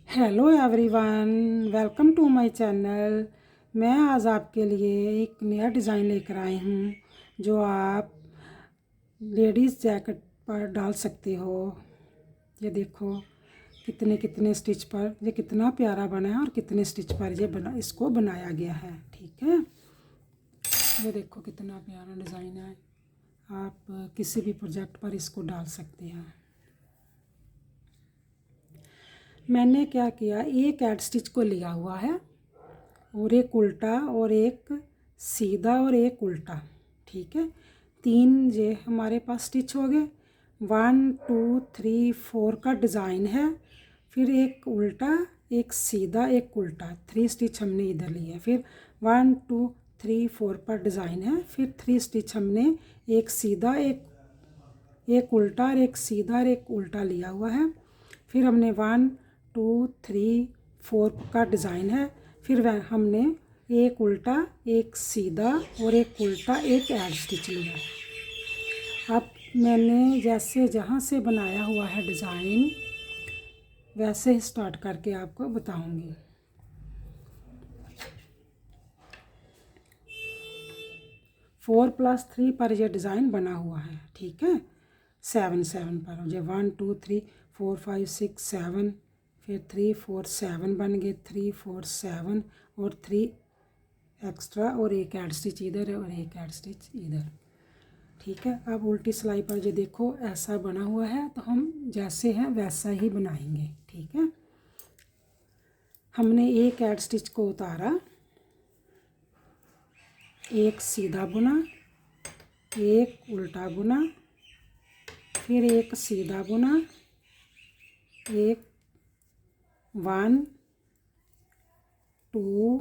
Hello everyone, welcome to my channel. मैं आज आपके लिए एक नया डिज़ाइन लेकर आई हूँ जो आप लेडीज़ जैकेट पर डाल सकते हो। ये देखो कितने कितने स्टिच पर ये कितना प्यारा बना है और कितने स्टिच पर ये इसको बनाया गया है। ठीक है, ये देखो कितना प्यारा डिज़ाइन है। आप किसी भी प्रोजेक्ट पर इसको डाल सकते हैं। मैंने क्या किया, एक एड स्टिच को लिया हुआ है और एक उल्टा और एक सीधा और एक उल्टा। ठीक है, तीन ये हमारे पास स्टिच हो गए। 1 2 3 4 का डिज़ाइन है, फिर एक उल्टा एक सीधा एक उल्टा, 3 स्टिच हमने इधर लिए। फिर 1 2 3 4 पर डिज़ाइन है, फिर 3 स्टिच हमने एक सीधा एक उल्टा और एक सीधा और एक उल्टा लिया हुआ है। फिर हमने 1 2 3 4 का डिज़ाइन है, फिर वह हमने एक उल्टा एक सीधा और एक उल्टा एक एड स्टिच लिया। अब मैंने जैसे जहाँ से बनाया हुआ है डिज़ाइन वैसे ही स्टार्ट करके आपको बताऊंगी। फोर प्लस थ्री पर यह डिज़ाइन बना हुआ है। ठीक है, 7 7 पर मुझे 1 2 3 4 5 6 7, फिर 3 4 7 बन गए, 3 4 7 और 3 एक्स्ट्रा और एक एड स्टिच इधर और एक एड स्टिच इधर। ठीक है, अब उल्टी सिलाई पर जो देखो ऐसा बना हुआ है, तो हम जैसे हैं वैसा ही बनाएंगे। ठीक है, हमने एक एड स्टिच को उतारा, एक सीधा बुना, एक उल्टा बुना, फिर एक सीधा बुना, एक 1 2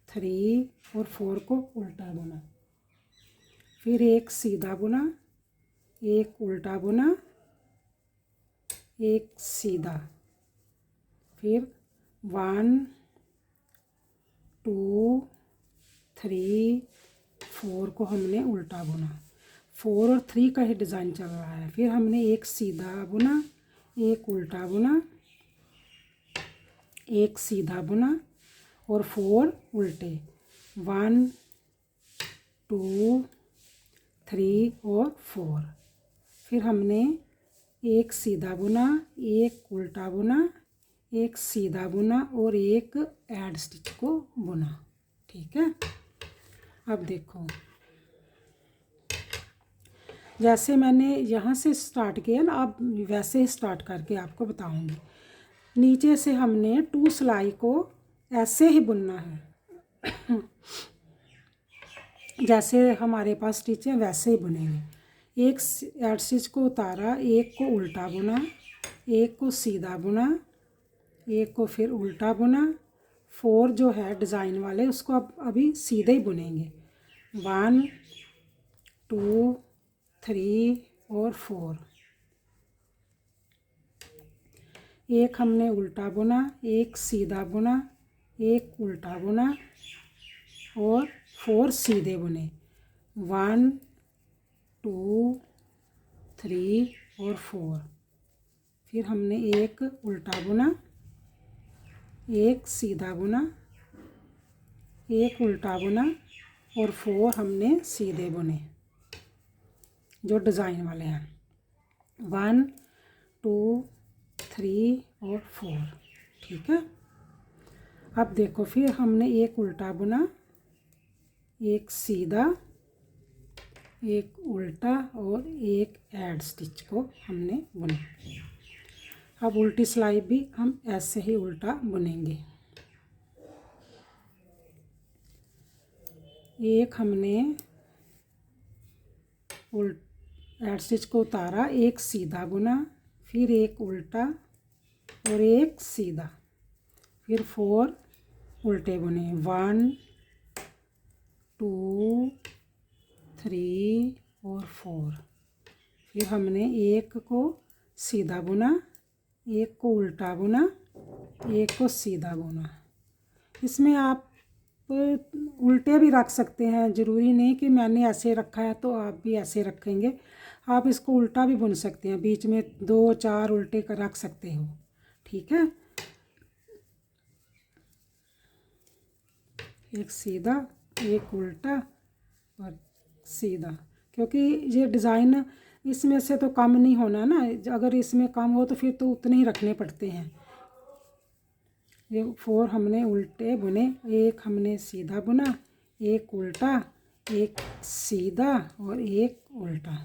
3 और 4 को उल्टा बुना, फिर एक सीधा बुना, एक उल्टा बुना, एक सीधा, फिर 1 2 3 4 को हमने उल्टा बुना। 4 और 3 का ही डिज़ाइन चल रहा है। फिर हमने एक सीधा बुना, एक उल्टा बुना, एक सीधा बुना और 4 उल्टे, 1 2 3 और 4। फिर हमने एक सीधा बुना, एक उल्टा बुना, एक सीधा बुना और एक एड स्टिच को बुना। ठीक है, अब देखो जैसे मैंने यहाँ से स्टार्ट किया ना, अब वैसे ही स्टार्ट करके आपको बताऊंगी। नीचे से हमने 2 सिलाई को ऐसे ही बुनना है, जैसे हमारे पास स्टिच है वैसे ही बुनेंगे। एक एड स्टिच को उतारा, एक को उल्टा बुना, एक को सीधा बुना, एक को फिर उल्टा बुना। 4 जो है डिज़ाइन वाले उसको अब अभी सीधे ही बुनेंगे। 1 2 3 और 4। एक हमने उल्टा बुना, एक सीधा बुना, एक उल्टा बुना और 4 सीधे बुने। 1 2 3 और 4। फिर हमने एक उल्टा बुना, एक सीधा बुना, एक उल्टा बुना और 4 हमने सीधे बुने जो डिज़ाइन वाले हैं। 1 2 3 और 4। ठीक है, अब देखो फिर हमने एक उल्टा बुना, एक सीधा, एक उल्टा और एक एड स्टिच को हमने बुना। अब उल्टी सिलाई भी हम ऐसे ही उल्टा बुनेंगे। एक हमने एड स्टिच को उतारा, एक सीधा बुना, फिर एक उल्टा और एक सीधा, फिर 4 उल्टे बुने। 1 2 3 और 4। फिर हमने एक को सीधा बुना, एक को उल्टा बुना, एक को सीधा बुना। इसमें आप उल्टे भी रख सकते हैं, ज़रूरी नहीं कि मैंने ऐसे रखा है तो आप भी ऐसे रखेंगे। आप इसको उल्टा भी बुन सकते हैं, बीच में 2 4 उल्टे कर रख सकते हो। ठीक है, एक सीधा, एक उल्टा और सीधा, क्योंकि ये डिज़ाइन इसमें से तो कम नहीं होना ना, अगर इसमें कम हो तो फिर तो उतने ही रखने पड़ते हैं। ये 4 हमने उल्टे बुने, एक हमने सीधा बुना, एक उल्टा, एक सीधा और एक उल्टा।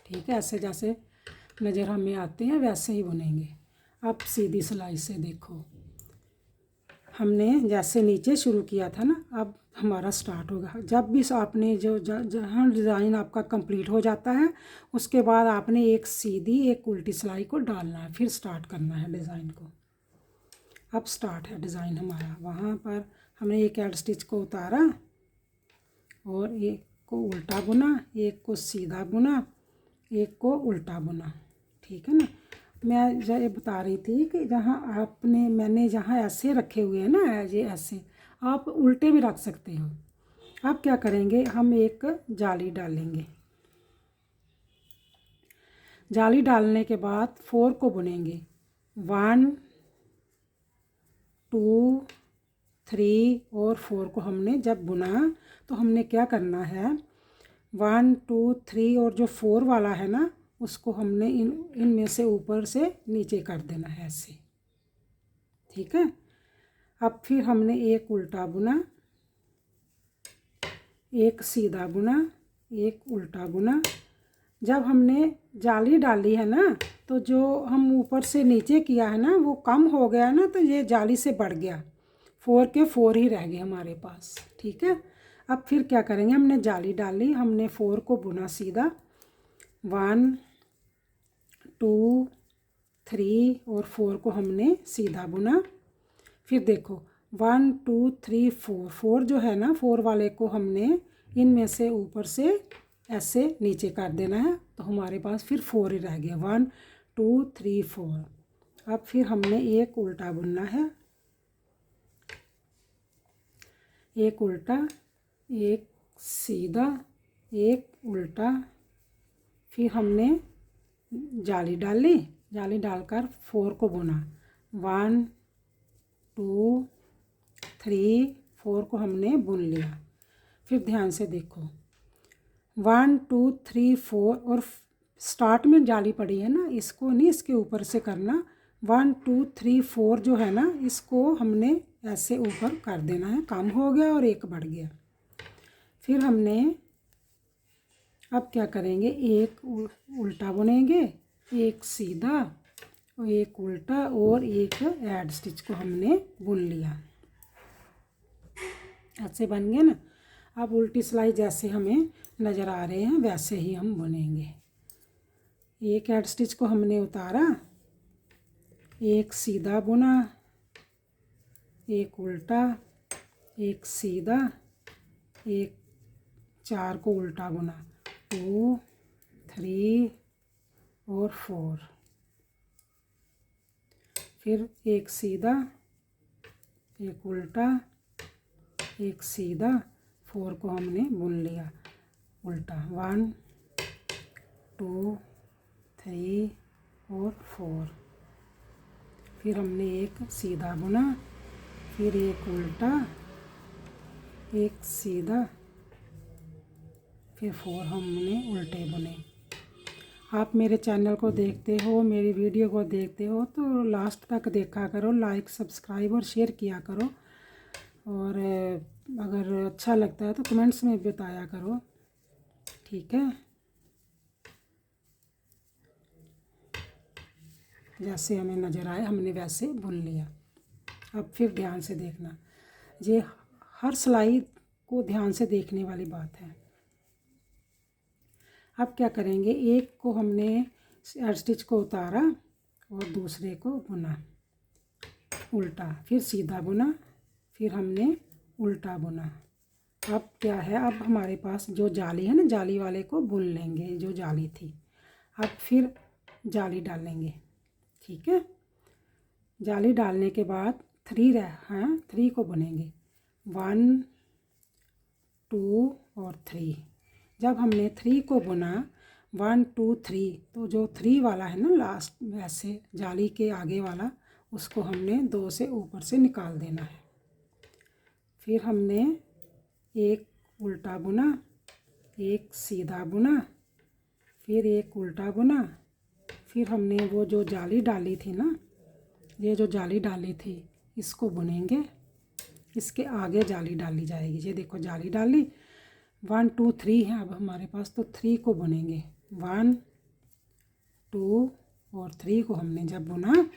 ठीक है, ऐसे जैसे नज़र हमें आते हैं वैसे ही बुनेंगे। अब सीधी सिलाई से देखो, हमने जैसे नीचे शुरू किया था ना, अब हमारा स्टार्ट होगा। जब भी आपने जहाँ डिज़ाइन आपका कंप्लीट हो जाता है उसके बाद आपने एक सीधी एक उल्टी सिलाई को डालना है, फिर स्टार्ट करना है डिज़ाइन को। अब स्टार्ट है डिज़ाइन हमारा। वहाँ पर हमने एक ऐड स्टिच को उतारा और एक को उल्टा बुना, एक को सीधा बुना, एक को उल्टा बुना। ठीक है ना, मैं ये बता रही थी कि मैंने जहाँ ऐसे रखे हुए हैं ना, ये ऐसे आप उल्टे भी रख सकते हो। अब क्या करेंगे, हम एक जाली डालेंगे। जाली डालने के बाद 4 को बुनेंगे। 1 2 3 और 4 को हमने जब बुना तो हमने क्या करना है, 1 2 3 और जो 4 वाला है ना उसको हमने इनमें से ऊपर से नीचे कर देना है ऐसे। ठीक है, अब फिर हमने एक उल्टा बुना, एक सीधा बुना, एक उल्टा बुना। जब हमने जाली डाली है ना तो जो हम ऊपर से नीचे किया है ना वो कम हो गया ना, तो ये जाली से बढ़ गया, 4 के 4 ही रह गए हमारे पास। ठीक है, अब फिर क्या करेंगे, हमने जाली डाली, हमने 4 को बुना सीधा, 1 2 3 और 4 को हमने सीधा बुना। फिर देखो 1 2 3 4 जो है ना, 4 वाले को हमने इनमें से ऊपर से ऐसे नीचे कर देना है, तो हमारे पास फिर 4 ही रह गया, 1 2 3 4। अब फिर हमने एक उल्टा बुनना है, एक उल्टा, एक सीधा, एक उल्टा। फिर हमने जाली डाली, जाली डालकर 4 को बुना, 1 2 3 4 को हमने बुन लिया। फिर ध्यान से देखो 1 2 3 4 और स्टार्ट में जाली पड़ी है ना, इसको नहीं इसके ऊपर से करना, 1 2 3 4 जो है ना इसको हमने ऐसे ऊपर कर देना है, कम हो गया और एक बढ़ गया। फिर हमने अब क्या करेंगे, एक उल्टा बुनेंगे, एक सीधा और एक उल्टा और एक ऐड स्टिच को हमने बुन लिया। ऐसे बन गया ना। अब उल्टी सिलाई जैसे हमें नज़र आ रहे हैं वैसे ही हम बुनेंगे। एक ऐड स्टिच को हमने उतारा, एक सीधा बुना, एक उल्टा, एक सीधा, एक 4 को उल्टा बुना, 2 3 और 4। फिर एक सीधा, एक उल्टा, एक सीधा, 4 को हमने बुन लिया उल्टा, 1 2 3 और 4। फिर हमने एक सीधा बुना, फिर एक उल्टा, एक सीधा, फिर 4 हमने उल्टे बुने। आप मेरे चैनल को देखते हो, मेरी वीडियो को देखते हो तो लास्ट तक देखा करो, लाइक सब्सक्राइब और शेयर किया करो, और अगर अच्छा लगता है तो कमेंट्स में बताया करो। ठीक है, जैसे हमें नज़र आए हमने वैसे बुन लिया। अब फिर ध्यान से देखना, ये हर सिलाई को ध्यान से देखने वाली बात है। अब क्या करेंगे, एक को हमने ऐड स्टिच को उतारा और दूसरे को बुना उल्टा, फिर सीधा बुना, फिर हमने उल्टा बुना। अब क्या है, अब हमारे पास जो जाली है ना, जाली वाले को बुन लेंगे जो जाली थी। अब फिर जाली डालेंगे। ठीक है, जाली डालने के बाद 3 को बुनेंगे, 1 2 और 3। जब हमने 3 को बुना 1 2 3, तो जो 3 वाला है ना लास्ट, वैसे जाली के आगे वाला, उसको हमने 2 से ऊपर से निकाल देना है। फिर हमने एक उल्टा बुना, एक सीधा बुना, फिर एक उल्टा बुना, फिर हमने वो जो जाली डाली थी ना, ये जो जाली डाली थी इसको बुनेंगे, इसके आगे जाली डाली जाएगी। ये देखो जाली डाली, 1 2 3 है अब हमारे पास, तो 3 को बुनेंगे। 1 2 और 3 को हमने जब बुना,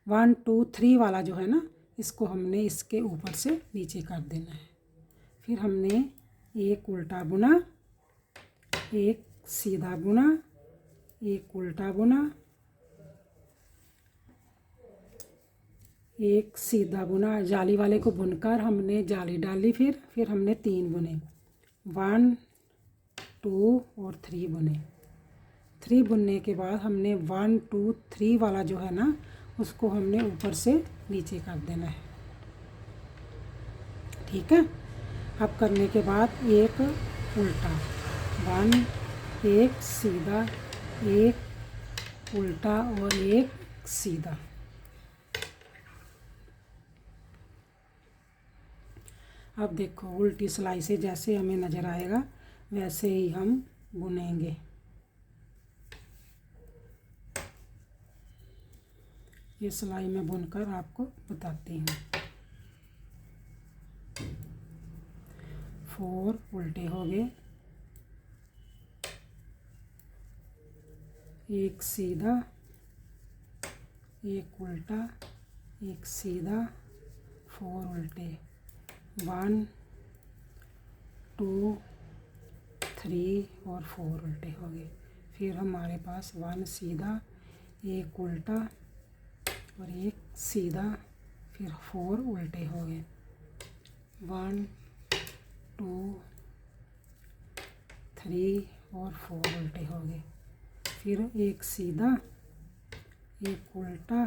1 2 3 वाला जो है ना, इसको हमने इसके ऊपर से नीचे कर देना है। फिर हमने एक उल्टा बुना, एक सीधा बुना, एक उल्टा बुना, एक सीधा बुना। जाली वाले को बुनकर हमने जाली डाली, फिर हमने 3 बुने, 1 2 और 3 बुने। 3 बुनने के बाद हमने 1 2 3 वाला जो है ना, उसको हमने ऊपर से नीचे कर देना है। ठीक है। अब करने के बाद एक उल्टा, 1 एक सीधा, एक उल्टा और एक सीधा। अब देखो उल्टी सिलाई से जैसे हमें नज़र आएगा वैसे ही हम बुनेंगे। ये सिलाई में बुनकर आपको बताती हूँ। 4 उल्टे हो गए, एक सीधा, एक उल्टा, एक सीधा, 4 उल्टे, 1 2 3 और 4 उल्टे हो गए। फिर हमारे पास 1 सीधा, एक उल्टा और एक सीधा, फिर 4 उल्टे हो गए। 1 2 3 और 4 उल्टे हो गए। फिर एक सीधा, एक उल्टा,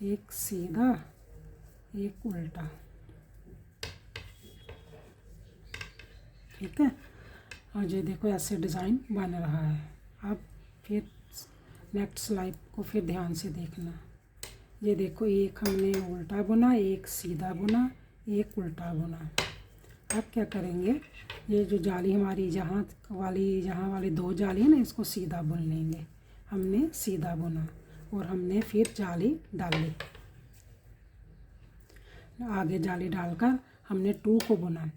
एक सीधा, एक उल्टा। ठीक है। और ये देखो ऐसे डिज़ाइन बन रहा है। अब फिर नेक्स्ट सिलाई को फिर ध्यान से देखना। ये देखो एक हमने उल्टा बुना, एक सीधा बुना, एक उल्टा बुना। अब क्या करेंगे, ये जो जाली हमारी यहाँ वाली 2 जाली है ना, इसको सीधा बुन लेंगे। हमने सीधा बुना और हमने फिर जाली डाली, आगे जाली डालकर हमने 2 को बुना,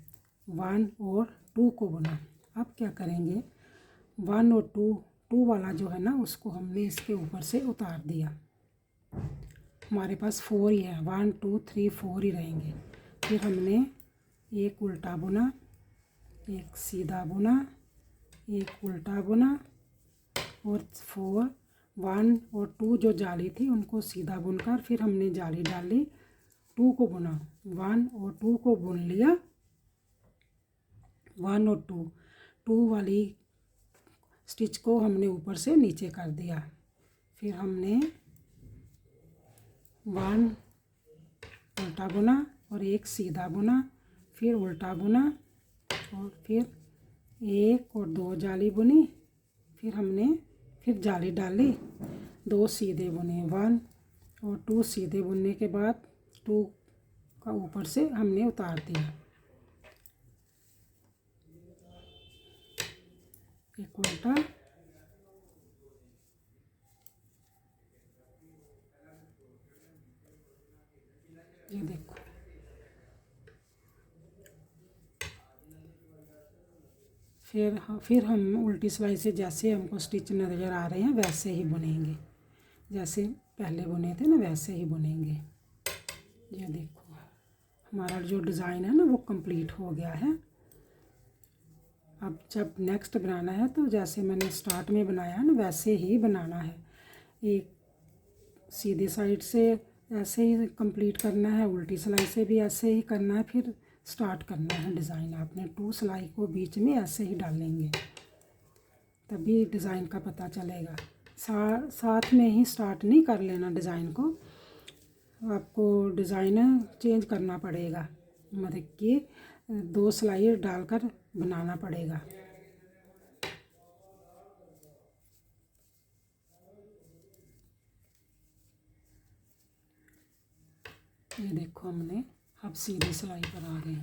1 और 2 को बुना। अब क्या करेंगे, 1 और 2 वाला जो है ना, उसको हमने इसके ऊपर से उतार दिया। हमारे पास 4 ही है, 1 2 3 4 ही रहेंगे। फिर हमने एक उल्टा बुना, एक सीधा बुना, एक उल्टा बुना और 4 1 और 2 जो जाली थी उनको सीधा बुनकर फिर हमने जाली डाली, 2 को बुना, 1 और 2 को बुन लिया। 1 और 2 वाली स्टिच को हमने ऊपर से नीचे कर दिया। फिर हमने 1 उल्टा बुना और एक सीधा बुना, फिर उल्टा बुना और फिर 1 और 2 जाली बुनी। फिर हमने फिर जाली डाली, 2 सीधे बुने, 1 और 2 सीधे बुनने के बाद 2 का ऊपर से हमने उतार दिया। एक उल्टा, ये देखो फिर हम उल्टी सिलाई से जैसे हमको स्टिच नज़र आ रहे हैं वैसे ही बुनेंगे, जैसे पहले बुने थे ना वैसे ही बुनेंगे। ये देखो हमारा जो डिज़ाइन है ना वो कंप्लीट हो गया है। अब जब नेक्स्ट बनाना है तो जैसे मैंने स्टार्ट में बनाया है ना वैसे ही बनाना है। एक सीधी साइड से ऐसे ही कंप्लीट करना है, उल्टी सिलाई से भी ऐसे ही करना है, फिर स्टार्ट करना है डिज़ाइन। आपने 2 सिलाई को बीच में ऐसे ही डालेंगे तभी डिज़ाइन का पता चलेगा। साथ में ही स्टार्ट नहीं कर लेना डिज़ाइन को, आपको डिज़ाइन चेंज करना पड़ेगा, मतलब कि 2 सिलाई डालकर बनाना पड़ेगा। ये देखो हमने अब सीधी सिलाई पर आ गए।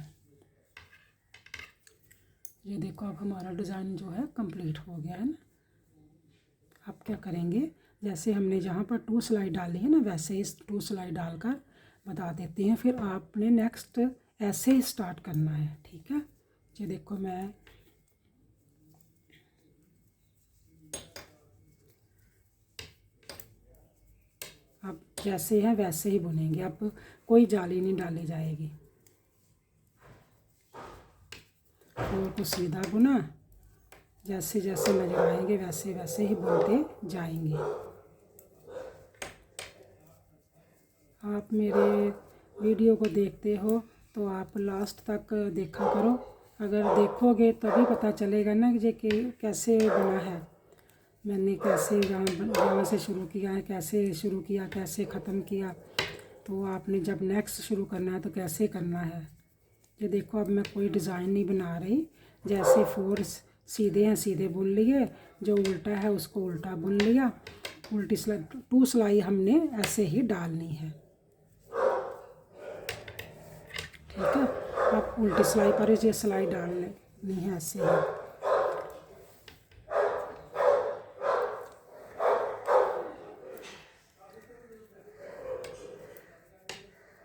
ये देखो अब हमारा डिज़ाइन जो है कंप्लीट हो गया है ना। अब क्या करेंगे, जैसे हमने जहाँ पर 2 सिलाई डाली है ना वैसे ही 2 सिलाई डालकर बता देते हैं, फिर आपने नेक्स्ट ऐसे ही स्टार्ट करना है। ठीक है, ये देखो मैं अब जैसे हैं वैसे ही बुनेंगे, अब कोई जाली नहीं डाली जाएगी। और को सीधा बुना, जैसे जैसे नजर आएंगे वैसे वैसे ही बुनते जाएंगे। आप मेरे वीडियो को देखते हो तो आप लास्ट तक देखा करो, अगर देखोगे तभी पता चलेगा ना कि कैसे बना है, मैंने कैसे जहाँ से शुरू किया है, कैसे शुरू किया, कैसे ख़त्म किया। तो आपने जब नेक्स्ट शुरू करना है तो कैसे करना है। ये देखो अब मैं कोई डिज़ाइन नहीं बना रही, जैसे 4 सीधे हैं सीधे बुन लिए, जो उल्टा है उसको उल्टा बुन लिया। उल्टी सिलाई 2 सिलाई हमने ऐसे ही डालनी है। ठीक है, अब उल्टी सिलाई पर ये सिलाई डालनी है ऐसे ही।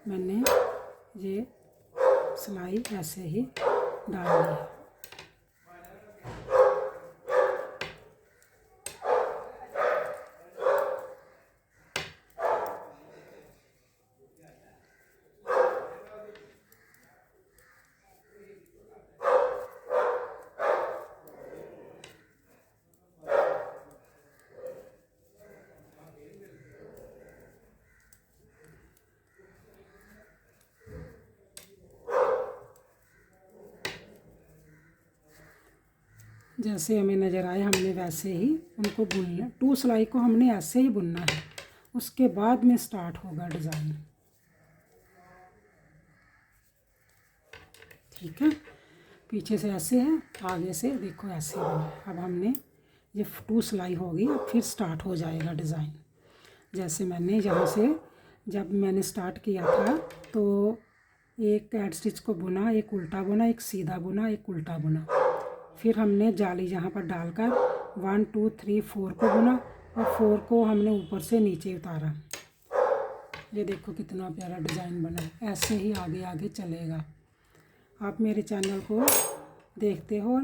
मैंने ये सिलाई ऐसे ही डालनी है। जैसे हमें नज़र आए हमने वैसे ही उनको बुनना। 2 सिलाई को हमने ऐसे ही बुनना है, उसके बाद में स्टार्ट होगा डिज़ाइन। ठीक है, पीछे से ऐसे है, आगे से देखो ऐसे बना। अब हमने ये 2 सिलाई होगी, अब फिर स्टार्ट हो जाएगा डिज़ाइन। जैसे मैंने यहाँ से जब मैंने स्टार्ट किया था तो एक ऐड स्टिच को बुना, एक उल्टा बुना, एक सीधा बुना, एक उल्टा बुना। फिर हमने जाली यहाँ पर डालकर 1 2 3 4 को बुना और 4 को हमने ऊपर से नीचे उतारा। ये देखो कितना प्यारा डिज़ाइन बना। ऐसे ही आगे आगे चलेगा। आप मेरे चैनल को देखते हो,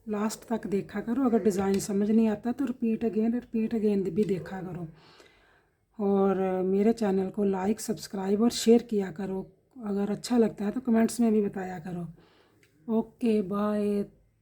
लास्ट तक देखा करो। अगर डिज़ाइन समझ नहीं आता तो रिपीट अगेन भी देखा करो। और मेरे चैनल को लाइक सब्सक्राइब और शेयर किया करो। अगर अच्छा लगता है तो कमेंट्स में भी बताया करो। Okay bye.